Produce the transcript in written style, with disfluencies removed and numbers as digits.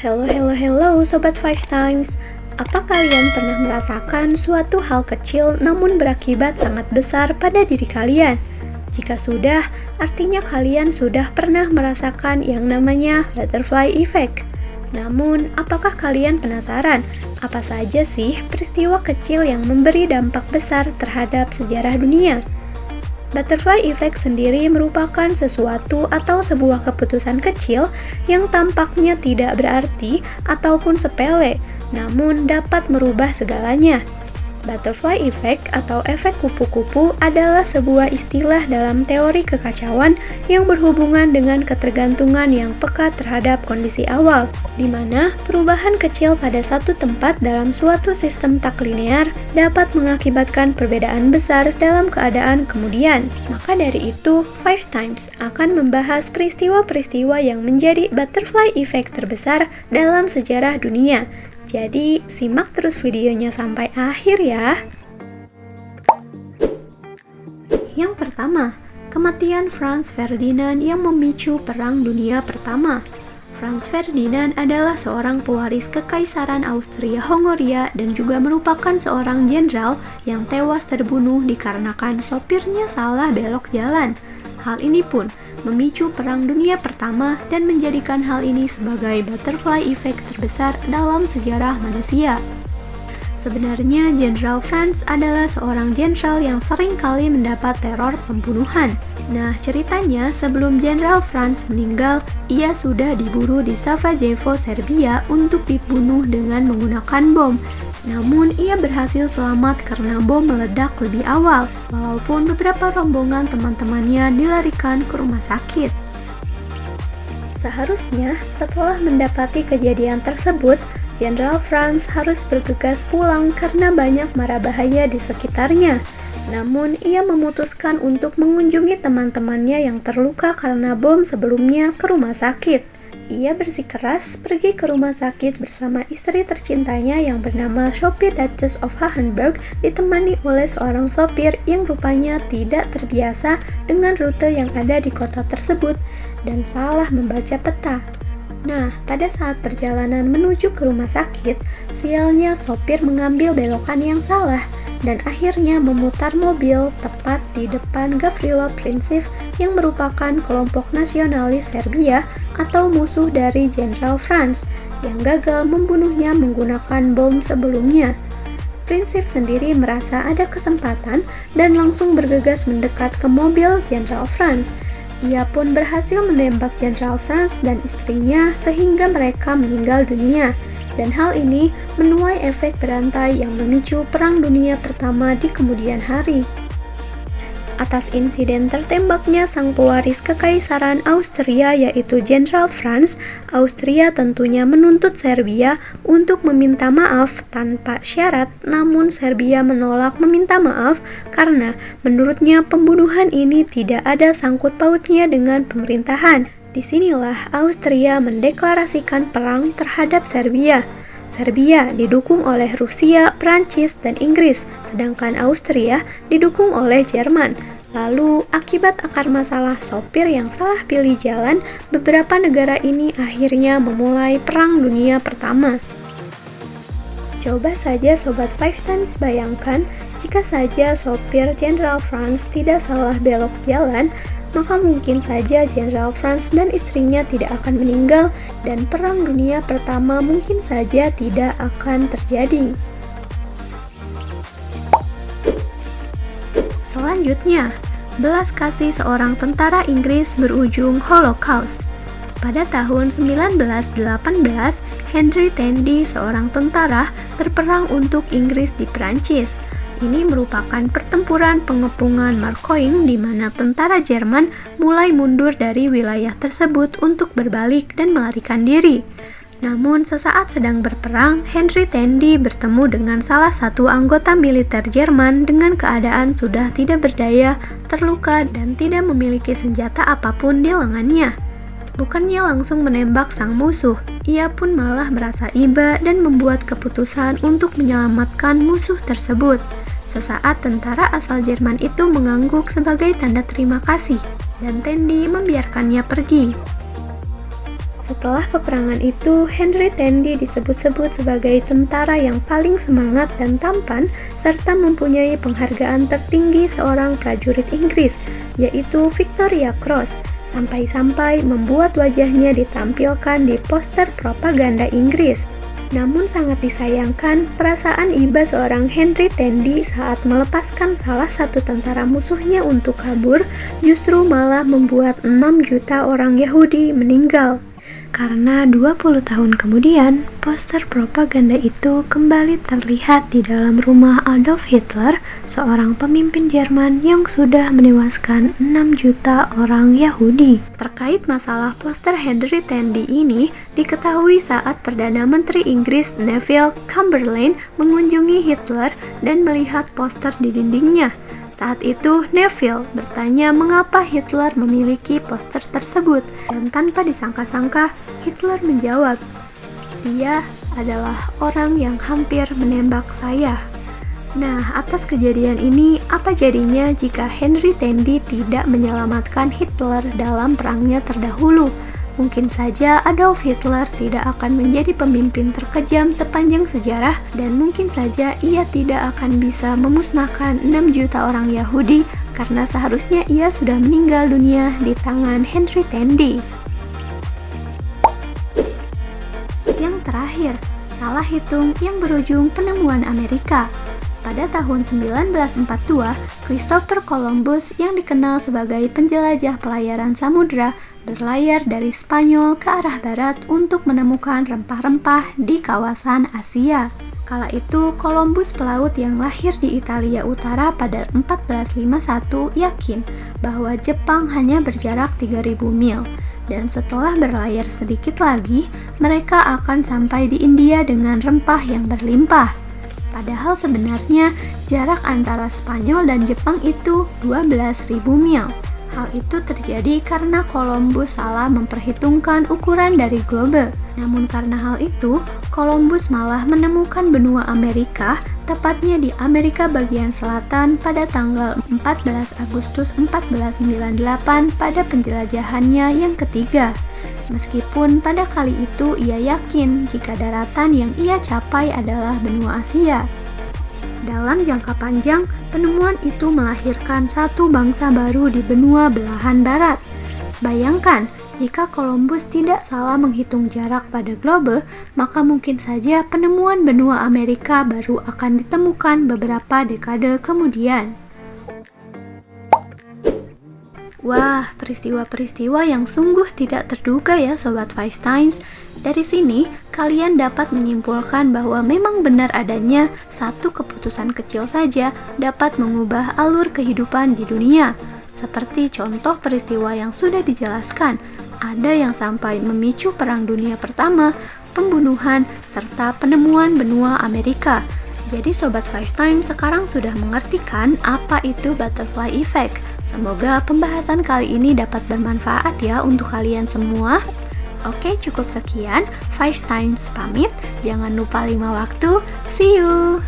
Hello, hello, hello, Sobat Five Times. Apa kalian pernah merasakan suatu hal kecil namun berakibat sangat besar pada diri kalian? Jika sudah, artinya kalian sudah pernah merasakan yang namanya butterfly effect. Namun, apakah kalian penasaran apa saja sih peristiwa kecil yang memberi dampak besar terhadap sejarah dunia? Butterfly effect sendiri merupakan sesuatu atau sebuah keputusan kecil yang tampaknya tidak berarti ataupun sepele, namun dapat merubah segalanya. Butterfly effect atau efek kupu-kupu adalah sebuah istilah dalam teori kekacauan yang berhubungan dengan ketergantungan yang peka terhadap kondisi awal, di mana perubahan kecil pada satu tempat dalam suatu sistem tak linear dapat mengakibatkan perbedaan besar dalam keadaan kemudian. Maka dari itu, Five Times akan membahas peristiwa-peristiwa yang menjadi butterfly effect terbesar dalam sejarah dunia. Jadi, simak terus videonya sampai akhir ya. Yang pertama, kematian Franz Ferdinand yang memicu Perang Dunia Pertama. Franz Ferdinand adalah seorang pewaris Kekaisaran Austria-Hongaria dan juga merupakan seorang jenderal yang tewas terbunuh dikarenakan sopirnya salah belok jalan. Hal ini pun memicu Perang Dunia Pertama dan menjadikan hal ini sebagai butterfly effect terbesar dalam sejarah manusia. Sebenarnya, Jenderal Franz adalah seorang jenderal yang sering kali mendapat teror pembunuhan. Nah, ceritanya sebelum Jenderal Franz meninggal, ia sudah diburu di Sarajevo, Serbia untuk dibunuh dengan menggunakan bom. Namun, ia berhasil selamat karena bom meledak lebih awal, walaupun beberapa rombongan teman-temannya dilarikan ke rumah sakit. Seharusnya, setelah mendapati kejadian tersebut, Jenderal Franz harus bergegas pulang karena banyak mara bahaya di sekitarnya. Namun, ia memutuskan untuk mengunjungi teman-temannya yang terluka karena bom sebelumnya ke rumah sakit. Ia bersikeras pergi ke rumah sakit bersama istri tercintanya yang bernama Sophie Duchess of Hohenberg, ditemani oleh seorang sopir yang rupanya tidak terbiasa dengan rute yang ada di kota tersebut dan salah membaca peta. Nah, pada saat perjalanan menuju ke rumah sakit, sialnya sopir mengambil belokan yang salah dan akhirnya memutar mobil tepat di depan Gavrilo Princip yang merupakan kelompok nasionalis Serbia atau musuh dari Jenderal Franz yang gagal membunuhnya menggunakan bom sebelumnya. Princip sendiri merasa ada kesempatan dan langsung bergegas mendekat ke mobil Jenderal Franz. Ia pun berhasil menembak Jenderal Franz dan istrinya sehingga mereka meninggal dunia. Dan hal ini menuai efek berantai yang memicu Perang Dunia Pertama di kemudian hari. Atas insiden tertembaknya sang pewaris Kekaisaran Austria yaitu Jenderal Franz, Austria tentunya menuntut Serbia untuk meminta maaf tanpa syarat, namun Serbia menolak meminta maaf karena menurutnya pembunuhan ini tidak ada sangkut pautnya dengan pemerintahan. Disinilah Austria mendeklarasikan perang terhadap Serbia. Serbia didukung oleh Rusia, Prancis, dan Inggris, sedangkan Austria didukung oleh Jerman. Lalu, akibat akar masalah sopir yang salah pilih jalan, beberapa negara ini akhirnya memulai Perang Dunia Pertama. Coba saja Sobat Five Times bayangkan, jika saja sopir Jenderal Franz tidak salah belok jalan, maka mungkin saja Jenderal Franz dan istrinya tidak akan meninggal dan Perang Dunia Pertama mungkin saja tidak akan terjadi. Selanjutnya, belas kasih seorang tentara Inggris berujung Holocaust. Pada tahun 1918, Henry Tandy, seorang tentara, berperang untuk Inggris di Perancis. Ini merupakan pertempuran pengepungan Marcoing di mana tentara Jerman mulai mundur dari wilayah tersebut untuk berbalik dan melarikan diri. Namun sesaat sedang berperang, Henry Tandy bertemu dengan salah satu anggota militer Jerman dengan keadaan sudah tidak berdaya, terluka, dan tidak memiliki senjata apapun di lengannya. Bukannya langsung menembak sang musuh, ia pun malah merasa iba dan membuat keputusan untuk menyelamatkan musuh tersebut. Sesaat tentara asal Jerman itu mengangguk sebagai tanda terima kasih, dan Tandy membiarkannya pergi. Setelah peperangan itu, Henry Tandy disebut-sebut sebagai tentara yang paling semangat dan tampan, serta mempunyai penghargaan tertinggi seorang prajurit Inggris, yaitu Victoria Cross, sampai-sampai membuat wajahnya ditampilkan di poster propaganda Inggris. Namun sangat disayangkan, perasaan iba seorang Henry Tandy saat melepaskan salah satu tentara musuhnya untuk kabur justru malah membuat 6 juta orang Yahudi meninggal. Karena 20 tahun kemudian, poster propaganda itu kembali terlihat di dalam rumah Adolf Hitler, seorang pemimpin Jerman yang sudah menewaskan 6 juta orang Yahudi. Terkait masalah poster Henry Tandy ini, diketahui saat Perdana Menteri Inggris Neville Chamberlain mengunjungi Hitler dan melihat poster di dindingnya. Saat itu, Neville bertanya mengapa Hitler memiliki poster tersebut, dan tanpa disangka-sangka, Hitler menjawab, "Dia adalah orang yang hampir menembak saya." Nah, atas kejadian ini, apa jadinya jika Henry Tandy tidak menyelamatkan Hitler dalam perangnya terdahulu? Mungkin saja Adolf Hitler tidak akan menjadi pemimpin terkejam sepanjang sejarah, dan mungkin saja ia tidak akan bisa memusnahkan 6 juta orang Yahudi karena seharusnya ia sudah meninggal dunia di tangan Henry Tandy. Yang terakhir, salah hitung yang berujung penemuan Amerika. Pada tahun 1942, Christopher Columbus yang dikenal sebagai penjelajah pelayaran samudra berlayar dari Spanyol ke arah barat untuk menemukan rempah-rempah di kawasan Asia. Kala itu, Columbus pelaut yang lahir di Italia Utara pada 1451 yakin bahwa Jepang hanya berjarak 3.000 mil. Dan setelah berlayar sedikit lagi, mereka akan sampai di India dengan rempah yang berlimpah. Padahal sebenarnya jarak antara Spanyol dan Jepang itu 12.000 mil. Hal itu terjadi karena Columbus salah memperhitungkan ukuran dari globe. Namun karena hal itu, Columbus malah menemukan benua Amerika, tepatnya di Amerika bagian selatan pada tanggal 14 Agustus 1498 pada penjelajahannya yang ketiga. Meskipun pada kali itu ia yakin jika daratan yang ia capai adalah benua Asia. Dalam jangka panjang, penemuan itu melahirkan satu bangsa baru di benua belahan barat. Bayangkan, jika Columbus tidak salah menghitung jarak pada globe, maka mungkin saja penemuan benua Amerika baru akan ditemukan beberapa dekade kemudian. Wah, peristiwa-peristiwa yang sungguh tidak terduga ya Sobat Five Times. Dari sini, kalian dapat menyimpulkan bahwa memang benar adanya satu keputusan kecil saja dapat mengubah alur kehidupan di dunia. Seperti contoh peristiwa yang sudah dijelaskan, ada yang sampai memicu Perang Dunia Pertama, pembunuhan, serta penemuan benua Amerika. Jadi Sobat Five Times sekarang sudah mengerti kan apa itu butterfly effect. Semoga pembahasan kali ini dapat bermanfaat ya untuk kalian semua. Oke, cukup sekian. Five Times pamit. Jangan lupa 5 waktu. See you!